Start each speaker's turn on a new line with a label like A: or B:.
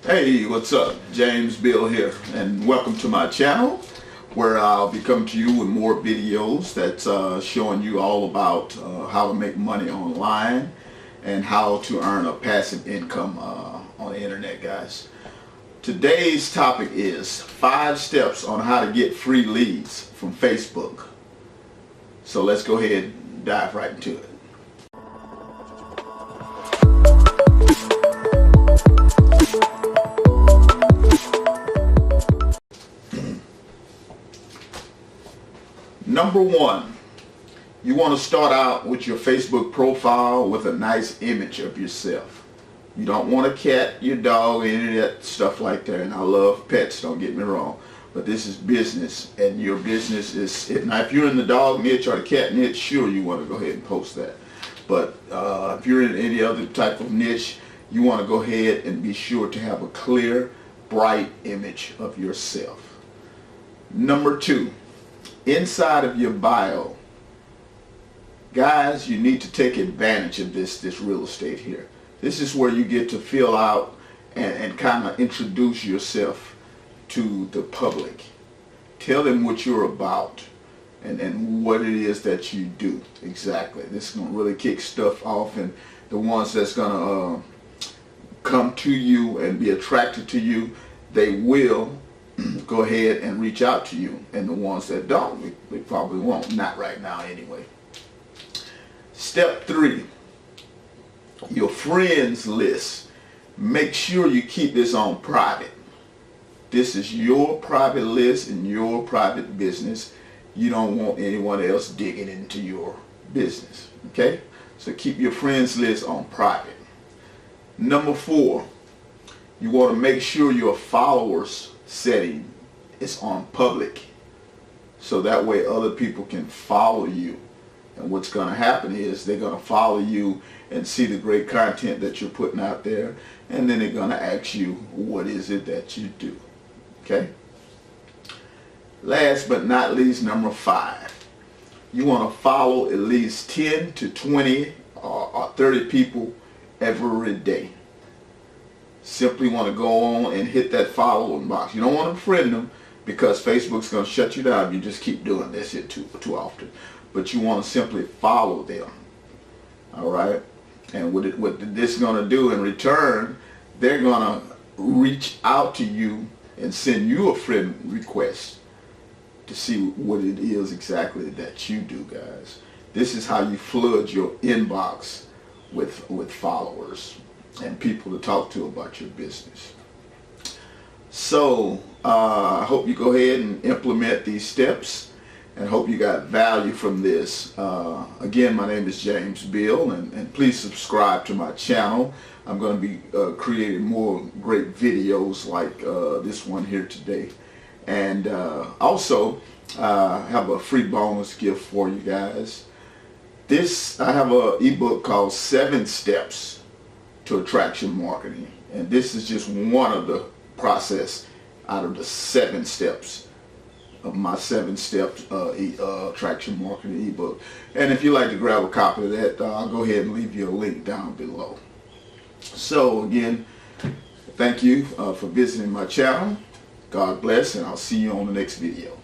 A: Hey, what's up? James Bill here, and welcome to my channel where I'll be coming to you with more videos that's showing you all about how to make money online and how to earn a passive income on the internet, guys. Today's topic is 5 steps on how to get free leads from Facebook. So let's go ahead and dive right into it. Number 1, you want to start out with your Facebook profile with a nice image of yourself. You don't want a cat, your dog, any of that stuff like that. And I love pets, don't get me wrong. But this is business, and your business is, now if you're in the dog niche or the cat niche, sure you want to go ahead and post that. But if you're in any other type of niche, you want to go ahead and be sure to have a clear, bright image of yourself. Number 2, inside of your bio, guys, you need to take advantage of this real estate here. This is where you get to fill out and kind of introduce yourself to the public. Tell them what you're about and what it is that you do exactly. This is going to really kick stuff off, and the ones that's going to come to you and be attracted to you, they will go ahead and reach out to you, and the ones that don't, they probably won't, not right now anyway. Step 3, your friends list. Make sure you keep this on private. This is your private list and your private business. You don't want anyone else digging into your business, okay? So keep your friends list on private. Number 4, you want to make sure your followers setting is on public, so that way other people can follow you. And what's going to happen is they're going to follow you and see the great content that you're putting out there, and then they're going to ask you, what is it that you do? Okay? Last but not least, number 5, you want to follow at least 10 to 20 or 30 people every day. Simply want to go on and hit that following box. You don't want to friend them, because Facebook's going to shut you down if you just keep doing this here too often. But you want to simply follow them. All right? And what this is going to do in return, they're going to reach out to you and send you a friend request to see what it is exactly that you do, guys. This is how you flood your inbox with followers and people to talk to about your business. So I hope you go ahead and implement these steps, and hope you got value from this. Again, my name is James Bill, and please subscribe to my channel. I'm going to be creating more great videos like this one here today. And also have a free bonus gift for you guys. I have an ebook called 7 Steps to Attraction Marketing, and this is just one of the process out of the 7 steps of my 7 steps attraction marketing ebook. And if you'd like to grab a copy of that, I'll go ahead and leave you a link down below. So again, thank you for visiting my channel. God bless, and I'll see you on the next video.